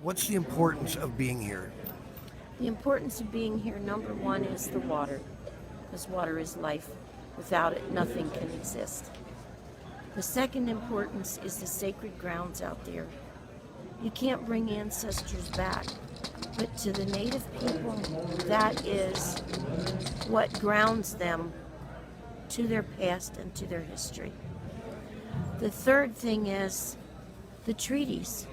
What's the importance of being here? The importance of being here, number one, is the water, because water is life. Without it, nothing can exist. The second importance is the sacred grounds out there. You can't bring ancestors back, but to the native people, that is what grounds them to their past and to their history. The third thing is the treaties.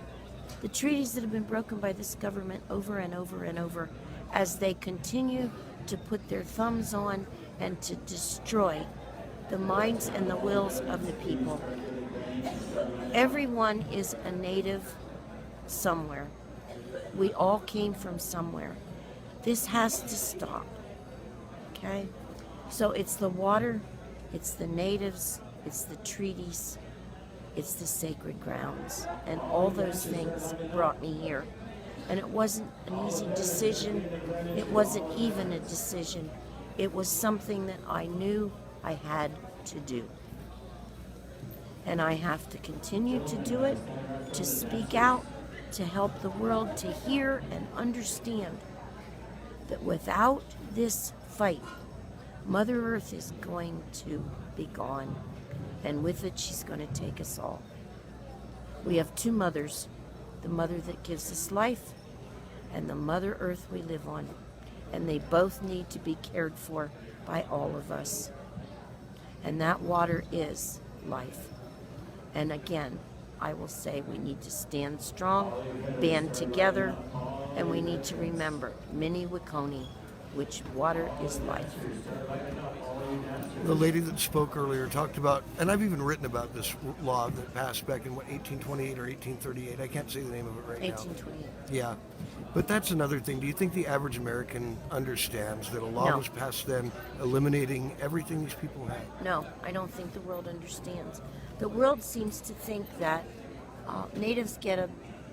The treaties that have been broken by this government over and over and over as they continue to put their thumbs on and to destroy the minds and the wills of the people. Everyone is a native somewhere. We all came from somewhere. This has to stop, okay? So it's the water, it's the natives, it's the treaties, it's the sacred grounds, and all those things brought me here. And it wasn't an easy decision. It wasn't even a decision. It was something that I knew I had to do. And I have to continue to do it, to speak out, to help the world to hear and understand that without this fight, Mother Earth is going to be gone. And with it, she's going to take us all. We have two mothers, the mother that gives us life and the Mother Earth we live on. And they both need to be cared for by all of us. And that water is life. And again, I will say we need to stand strong, band together, and we need to remember Mni Wiconi, which water is life. The lady that spoke earlier talked about, and I've even written about this law that passed back in, 1828 or 1838? I can't say the name of it right now. 1828. Yeah. But that's another thing. Do you think the average American understands that a law No. was passed then eliminating everything these people had? No, I don't think the world understands. The world seems to think that natives get a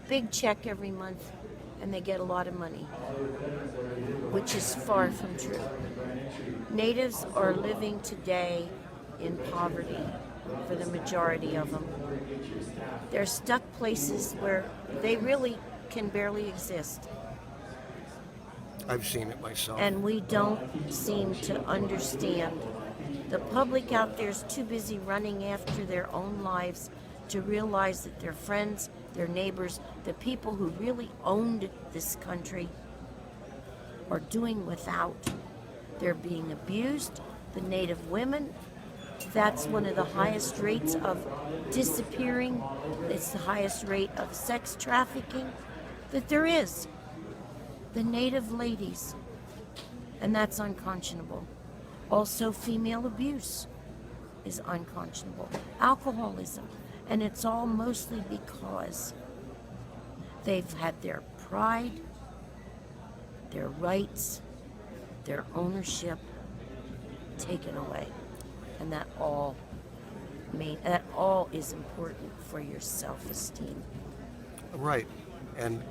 big check every month and they get a lot of money, which is far from true. Natives are living today in poverty for the majority of them. They're stuck places where they really can barely exist. I've seen it myself. And we don't seem to understand. The public out there is too busy running after their own lives to realize that their friends, their neighbors, the people who really owned this country are doing without. They're being abused. The native women, that's one of the highest rates of disappearing. It's the highest rate of sex trafficking that there is. The native ladies, and that's unconscionable. Also, female abuse is unconscionable. Alcoholism, and it's all mostly because they've had their pride, their rights, their ownership taken away, and that all is important for your self-esteem. Right. And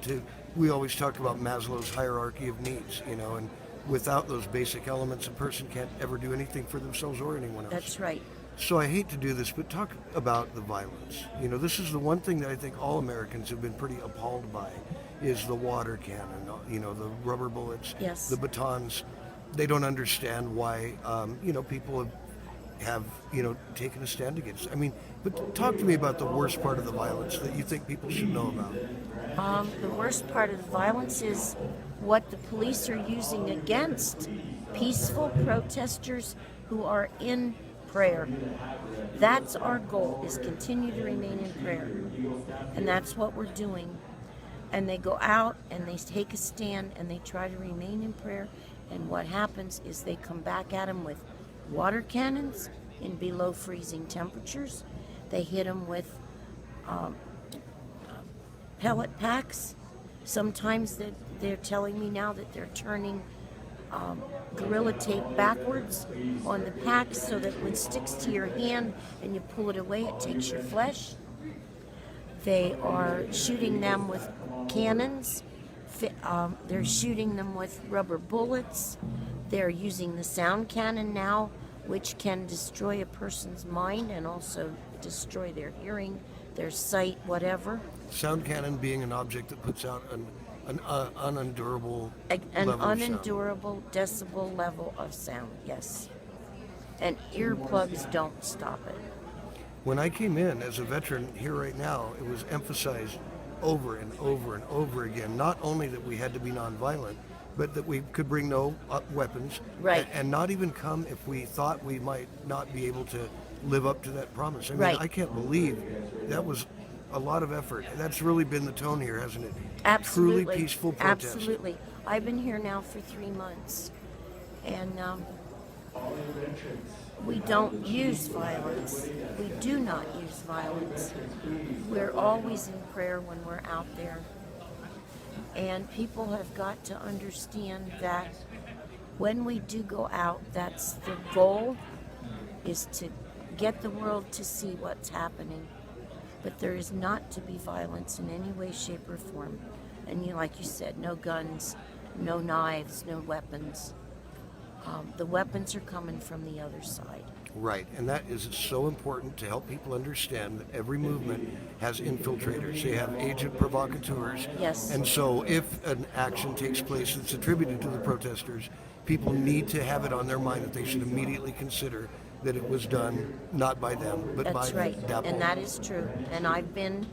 we always talk about Maslow's hierarchy of needs, and without those basic elements, a person can't ever do anything for themselves or anyone else. That's right. So I hate to do this, but talk about the violence. This is the one thing that I think all Americans have been pretty appalled by, is the water cannon, the rubber bullets, Yes. the batons. They don't understand why, people have taken a stand against it. I mean, but talk to me about the worst part of the violence that you think people should know about. The worst part of the violence is what the police are using against peaceful protesters who are in prayer. That's our goal, is continue to remain in prayer. And that's what we're doing. And they go out and they take a stand and they try to remain in prayer. And what happens is they come back at them with water cannons in below freezing temperatures. They hit them with pellet packs. Sometimes they're telling me now that they're turning Gorilla Tape backwards on the packs so that when it sticks to your hand and you pull it away, it takes your flesh. They are shooting them with cannons. They're shooting them with rubber bullets. They're using the sound cannon now, which can destroy a person's mind and also destroy their hearing, their sight, whatever. Sound cannon being an object that puts out an unendurable An level of sound. unendurable decibel level of sound, yes. And earplugs don't stop it. When I came in as a veteran here right now, it was emphasized over and over and over again, not only that we had to be nonviolent, but that we could bring no weapons, Right. and not even come if we thought we might not be able to live up to that promise. I mean, Right. I can't believe that was a lot of effort. That's really been the tone here, hasn't it? Absolutely. Truly peaceful protest. Absolutely. I've been here now for 3 months, and we don't use violence. We do not use violence. We're always in prayer when we're out there. And people have got to understand that when we do go out, that's the goal, is to get the world to see what's happening. But there is not to be violence in any way, shape, or form. And like you said, no guns, no knives, no weapons. The weapons are coming from the other side. Right, and that is so important to help people understand that every movement has infiltrators. They have agent provocateurs. Yes. And so if an action takes place that's attributed to the protesters, people need to have it on their mind that they should immediately consider that it was done not by them, but That's by right, Dapl. and that is true. And I've been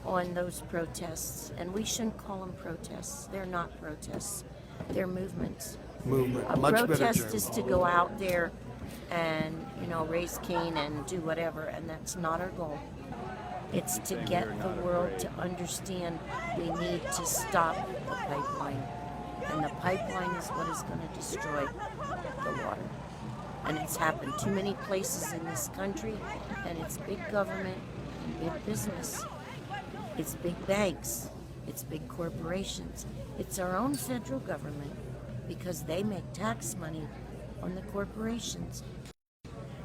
on those protests, and we shouldn't call them protests. They're not protests. They're movements. Movement, A much better protest term. is to go out there and, raise Cain and do whatever, and that's not our goal. It's to get the world to understand we need to stop the pipeline. And the pipeline is what is going to destroy the water. And it's happened too many places in this country, and it's big government and big business. It's big banks. It's big corporations. It's our own federal government, because they make tax money on the corporations.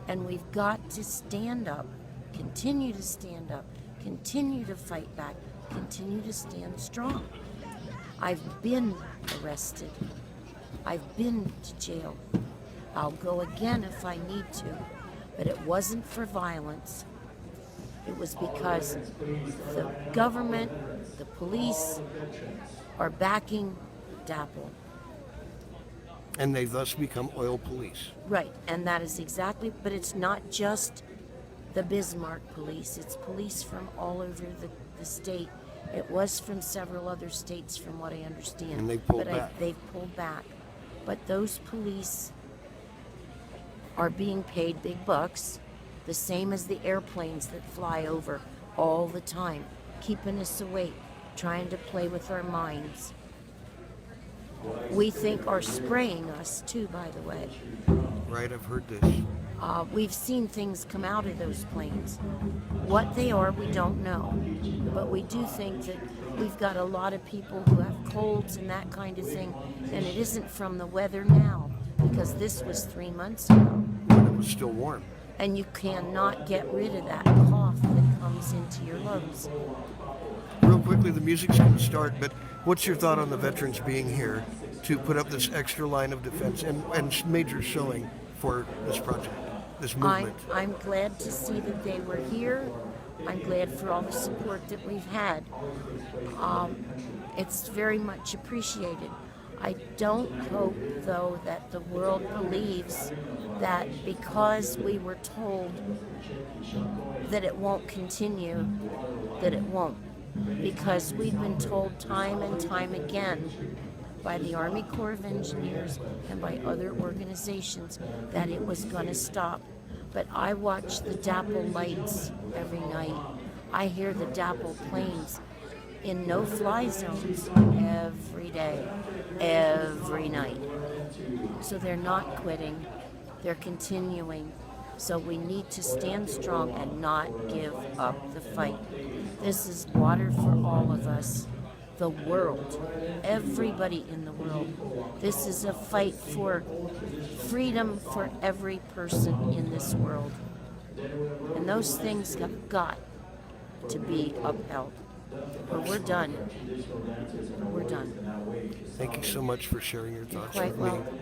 And we've got to stand up, continue to stand up, continue to fight back, continue to stand strong. I've been arrested. I've been to jail. I'll go again if I need to, but it wasn't for violence. It was because the government, the police, are backing Dapl. And they thus become oil police. Right, and that is exactly, but it's not just the Bismarck police, it's police from all over the state. It was from several other states, from what I understand. And they pulled but back. They've pulled back. But those police are being paid big bucks, the same as the airplanes that fly over all the time, keeping us awake, trying to play with our minds. We think are spraying us too, by the way. Right, I've heard this. We've seen things come out of those planes. What they are, we don't know. But we do think that we've got a lot of people who have colds and that kind of thing, and it isn't from the weather now, because this was 3 months ago. When it was still warm. And you cannot get rid of that cough that comes into your lungs. Real quickly, the music's going to start, but what's your thought on the veterans being here to put up this extra line of defense and major showing for this project, this movement? I'm glad to see that they were here. I'm glad for all the support that we've had. It's very much appreciated. I don't hope, though, that the world believes that because we were told that it won't continue, that it won't. Because we've been told time and time again by the Army Corps of Engineers and by other organizations that it was going to stop. But I watch the Dapl lights every night. I hear the Dapl planes in no-fly zones every day, every night. So they're not quitting, they're continuing. So we need to stand strong and not give up the fight. This is water for all of us, the world, everybody in the world. This is a fight for freedom for every person in this world. And those things have got to be upheld. Or we're done. We're done. Thank you so much for sharing your thoughts Quite with me. welcome.